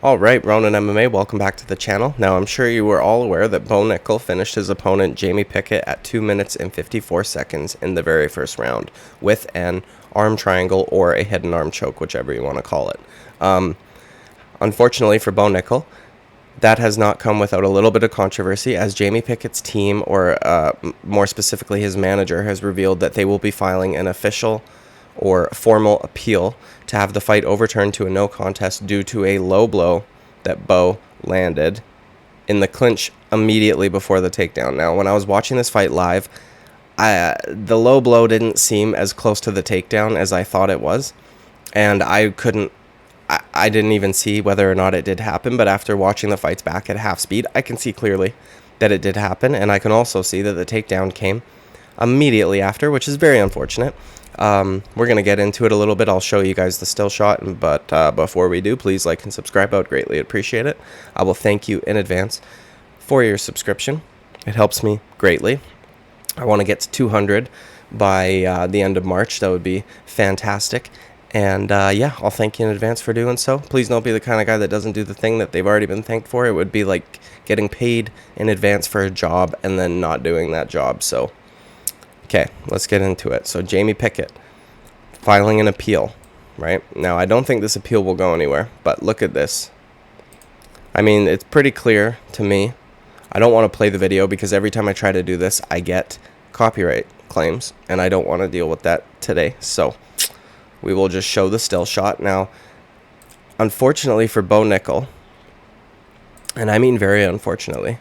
Alright, Ronin MMA, welcome back to the channel. Now, I'm sure you were all aware that Bo Nickals finished his opponent Jamie Pickett at 2 minutes and 54 seconds in the very first round with an arm triangle or a hidden arm choke, whichever you want to call it. Unfortunately for Bo Nickals, that has not come without a little bit of controversy, as Jamie Pickett's team, or more specifically his manager, has revealed that they will be filing an official or formal appeal to have the fight overturned to a no contest due to a low blow that Bo landed in the clinch immediately before the takedown. Now, when I was watching this fight live, the low blow didn't seem as close to the takedown as I thought it was, and I didn't even see whether or not it did happen, but after watching the fights back at half speed, I can see clearly that it did happen, and I can also see that the takedown came immediately after, which is very unfortunate. We're going to get into it a little bit. I'll show you guys the still shot, but before we do, please like and subscribe. I would greatly appreciate it. I will thank you in advance for your subscription. It helps me greatly. I want to get to 200 by the end of March. That would be fantastic. And yeah, I'll thank you in advance for doing so. Please don't be the kind of guy that doesn't do the thing that they've already been thanked for. It would be like getting paid in advance for a job and then not doing that job. So okay, let's get into it. So Jamie Pickett filing an appeal, right? Now, I don't think this appeal will go anywhere, but look at this. I mean, it's pretty clear to me. I don't want to play the video because every time I try to do this, I get copyright claims, and I don't want to deal with that today. So we will just show the still shot. Now, unfortunately for Bo Nickals, and I mean very unfortunately,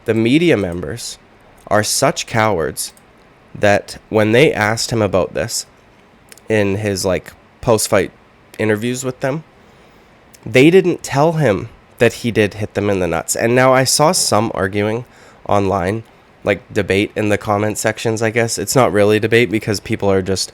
the media members are such cowards that when they asked him about this in his post-fight interviews with them, they didn't tell him that he did hit them in the nuts. And now I saw some arguing online, like debate in the comment sections, I guess. It's not really debate because people are just,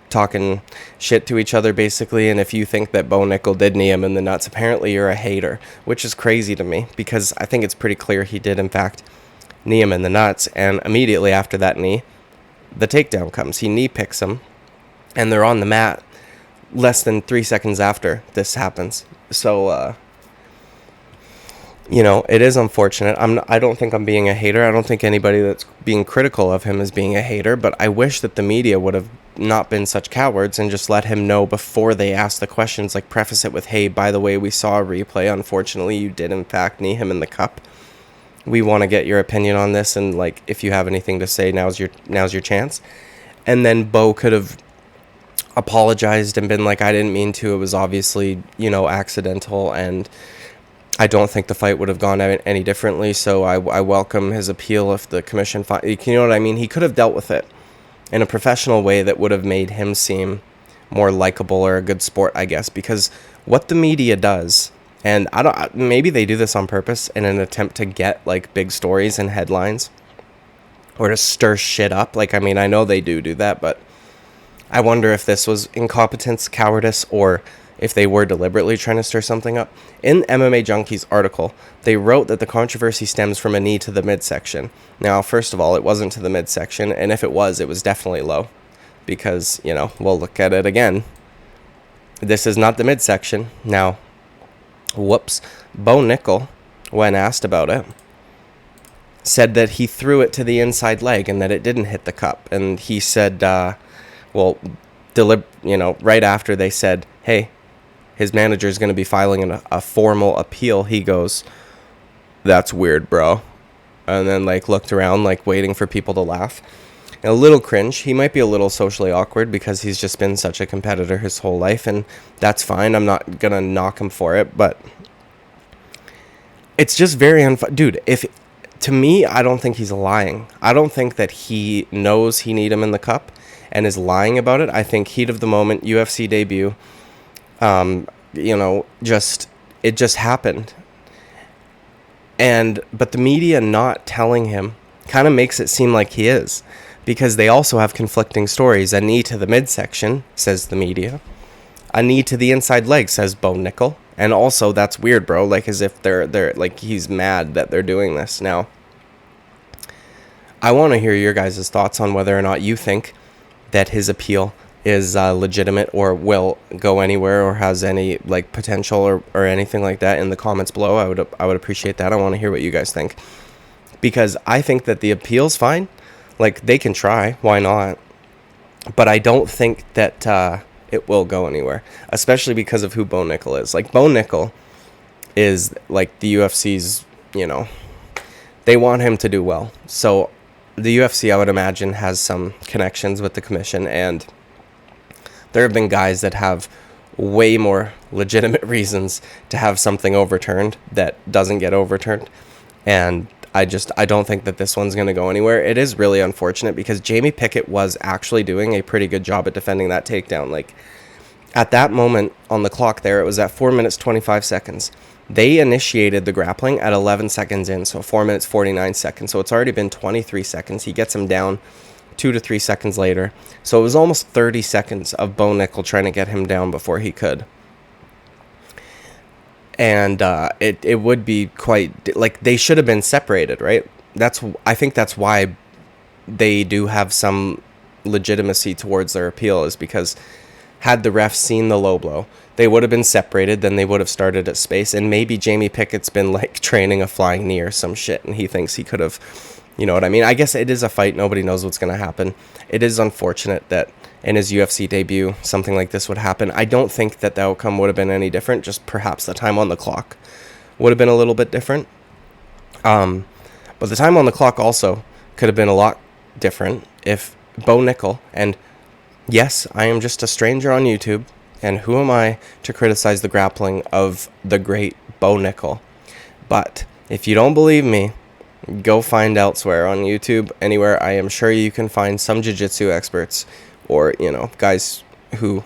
talking shit to each other basically. And if you think that Bo Nickals did knee him in the nuts, apparently you're a hater, which is crazy to me because I think it's pretty clear he did in fact knee him in the nuts, and immediately after that knee, the takedown comes. He knee picks him, and they're on the mat less than 3 seconds after this happens. So, it is unfortunate. I don't think I'm being a hater. I don't think anybody that's being critical of him is being a hater, but I wish that the media would have not been such cowards and just let him know before they ask the questions, like preface it with, hey, by the way, we saw a replay. Unfortunately, you did in fact knee him in the cup. We want to get your opinion on this, and if you have anything to say, now's your chance. And then Bo could have apologized and been like, I didn't mean to. It was obviously, accidental, and I don't think the fight would have gone any differently. So I welcome his appeal if the commission you know what I mean? He could have dealt with it in a professional way that would have made him seem more likable or a good sport, I guess, because what the media does, and maybe they do this on purpose in an attempt to get big stories and headlines or to stir shit up. I know they do that, but I wonder if this was incompetence, cowardice, or if they were deliberately trying to stir something up. In MMA Junkie's article, they wrote that the controversy stems from a knee to the midsection. Now, first of all, it wasn't to the midsection, and if it was definitely low because, we'll look at it again. This is not the midsection. Now, whoops, Bo Nickals, when asked about it, said that he threw it to the inside leg and that it didn't hit the cup. And he said, right after they said, hey, his manager is going to be filing a formal appeal, he goes, that's weird, bro. And then looked around waiting for people to laugh. A little cringe. He might be a little socially awkward because he's just been such a competitor his whole life, and that's fine. I'm not going to knock him for it, but it's just very Dude, to me, I don't think he's lying. I don't think that he knows he need him in the cup and is lying about it. I think heat of the moment, UFC debut, it just happened. But the media not telling him kind of makes it seem like he is, because they also have conflicting stories. A knee to the midsection, says the media. A knee to the inside leg, says Bo Nickals. And also, that's weird, bro. As if they're he's mad that they're doing this. Now, I want to hear your guys' thoughts on whether or not you think that his appeal is legitimate or will go anywhere or has any like potential or anything like that in the comments below. I would appreciate that. I want to hear what you guys think, because I think that the appeal's fine. Like, they can try, why not? But I don't think that it will go anywhere, especially because of who Bo Nickals is. Like, Bo Nickals is like the UFC's, they want him to do well. So the UFC, I would imagine, has some connections with the commission, and there have been guys that have way more legitimate reasons to have something overturned that doesn't get overturned. And I don't think that this one's going to go anywhere. It is really unfortunate because Jamie Pickett was actually doing a pretty good job at defending that takedown. Like, at that moment on the clock there, it was at 4 minutes, 25 seconds. They initiated the grappling at 11 seconds in, so 4 minutes, 49 seconds. So it's already been 23 seconds. He gets him down 2 to 3 seconds later. So it was almost 30 seconds of Bo Nickals trying to get him down before he could. And it would be quite, like, they should have been separated, right? I think that's why they do have some legitimacy towards their appeal, is because had the refs seen the low blow, they would have been separated, then they would have started at space, and maybe Jamie Pickett's been like training a flying knee or some shit, and he thinks he could have, you know what I mean? I guess it is a fight, nobody knows what's going to happen. It is unfortunate that in his UFC debut something like this would happen. I don't think that the outcome would have been any different, just perhaps the time on the clock would have been a little bit different. But the time on the clock also could have been a lot different if Bo Nickals, and yes, I am just a stranger on YouTube, and who am I to criticize the grappling of the great Bo Nickals? But if you don't believe me, go find elsewhere on YouTube, anywhere. I am sure you can find some jiu-jitsu experts or, guys who,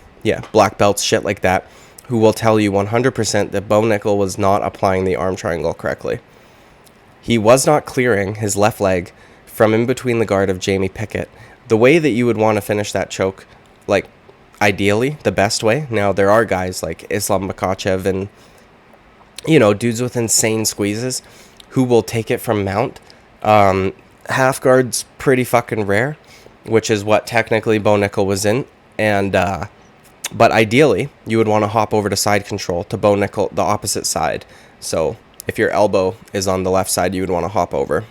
black belts, shit like that, who will tell you 100% that Bo Nickals was not applying the arm triangle correctly. He was not clearing his left leg from in between the guard of Jamie Pickett. The way that you would want to finish that choke, like, ideally, the best way. Now, there are guys like Islam Makhachev and, dudes with insane squeezes who will take it from mount. Half guard's pretty fucking rare, which is what technically Bo Nickals was in. And, but ideally, you would want to hop over to side control to Bo Nickals, the opposite side. So if your elbow is on the left side, you would want to hop over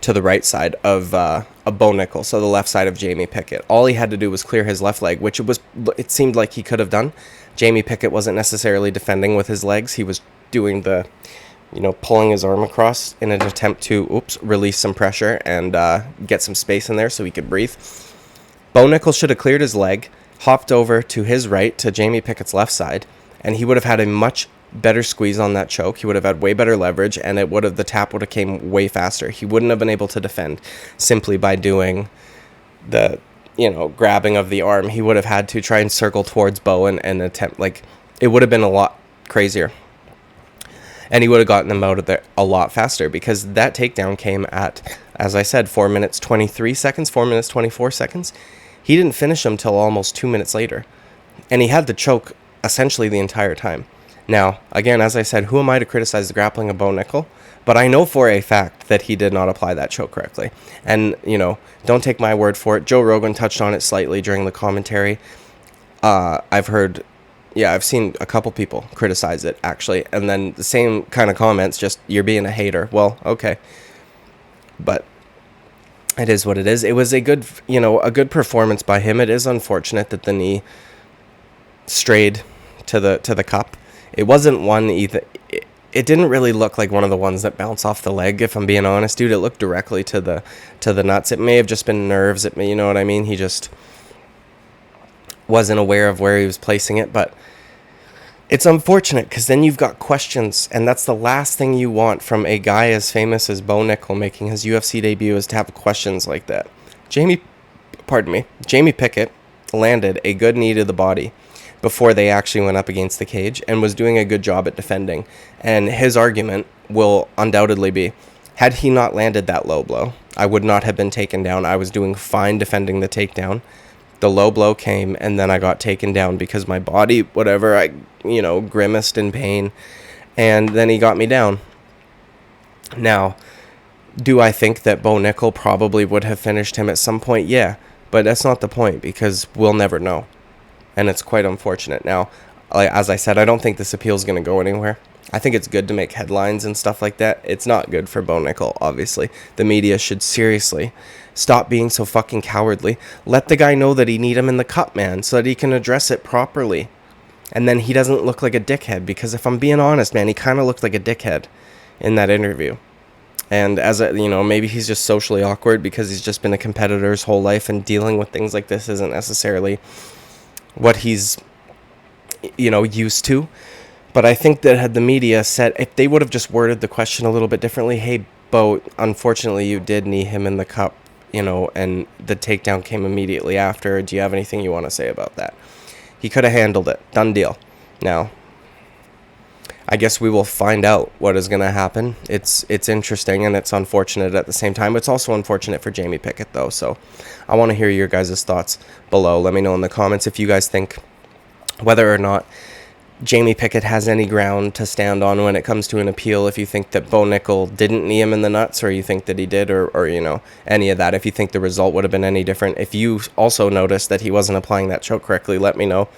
to the right side of Bo Nickals, so the left side of Jamie Pickett. All he had to do was clear his left leg, which it seemed like he could have done. Jamie Pickett wasn't necessarily defending with his legs. He was doing the, pulling his arm across in an attempt to, release some pressure and get some space in there so he could breathe. Bo Nickals should have cleared his leg, hopped over to his right, to Jamie Pickett's left side, and he would have had a much better squeeze on that choke. He would have had way better leverage, and the tap would have came way faster. He wouldn't have been able to defend simply by doing the, grabbing of the arm. He would have had to try and circle towards Bo and attempt, like, it would have been a lot crazier. And he would have gotten them out of there a lot faster, because that takedown came at, as I said, 4 minutes 23 seconds, 4 minutes 24 seconds. He didn't finish him till almost 2 minutes later. And he had the choke essentially the entire time. Now, again, as I said, who am I to criticize the grappling of Bo Nickals? But I know for a fact that he did not apply that choke correctly. And, don't take my word for it. Joe Rogan touched on it slightly during the commentary. I've seen a couple people criticize it, actually. And then the same kind of comments, just, you're being a hater. Well, okay. But it is what it is. It was a good performance by him. It is unfortunate that the knee strayed to the cup. It wasn't one either. It didn't really look like one of the ones that bounce off the leg, if I'm being honest, dude. It looked directly to the nuts. It may have just been nerves. It may, you know what I mean? He just wasn't aware of where he was placing it. But it's unfortunate, because then you've got questions, and that's the last thing you want from a guy as famous as Bo Nickals making his UFC debut, is to have questions like that. Jamie Pickett landed a good knee to the body before they actually went up against the cage, and was doing a good job at defending. And his argument will undoubtedly be, had he not landed that low blow, I would not have been taken down. I was doing fine defending the takedown. The low blow came, and then I got taken down because my body, whatever, I, grimaced in pain, and then he got me down. Now, do I think that Bo Nickals probably would have finished him at some point? Yeah. But that's not the point, because we'll never know. And it's quite unfortunate. Now, as I said, I don't think this appeal is going to go anywhere. I think it's good to make headlines and stuff like that. It's not good for Bo Nickals, obviously. The media should seriously stop being so fucking cowardly. Let the guy know that he need him in the cup, man, so that he can address it properly. And then he doesn't look like a dickhead, because if I'm being honest, man, he kind of looked like a dickhead in that interview. And maybe he's just socially awkward because he's just been a competitor his whole life, and dealing with things like this isn't necessarily what he's, used to. But I think that had the media said, if they would have just worded the question a little bit differently, hey, Bo, unfortunately you did knee him in the cup, and the takedown came immediately after. Do you have anything you want to say about that? He could have handled it. Done deal. Now, I guess we will find out what is going to happen. It's interesting, and it's unfortunate at the same time. It's also unfortunate for Jamie Pickett, though. So I want to hear your guys' thoughts below. Let me know in the comments if you guys think whether or not Jamie Pickett has any ground to stand on when it comes to an appeal. If you think that Bo Nickals didn't knee him in the nuts, or you think that he did, or any of that. If you think the result would have been any different. If you also noticed that he wasn't applying that choke correctly, let me know.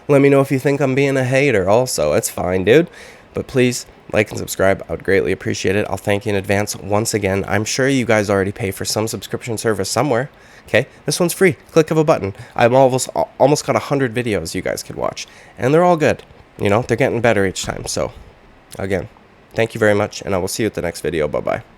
Let me know if you think I'm being a hater also. It's fine, dude. But please, like and subscribe. I would greatly appreciate it. I'll thank you in advance once again. I'm sure you guys already pay for some subscription service somewhere. Okay? This one's free. Click of a button. I've almost got 100 videos you guys could watch. And they're all good. They're getting better each time. So, again, thank you very much, and I will see you at the next video. Bye-bye.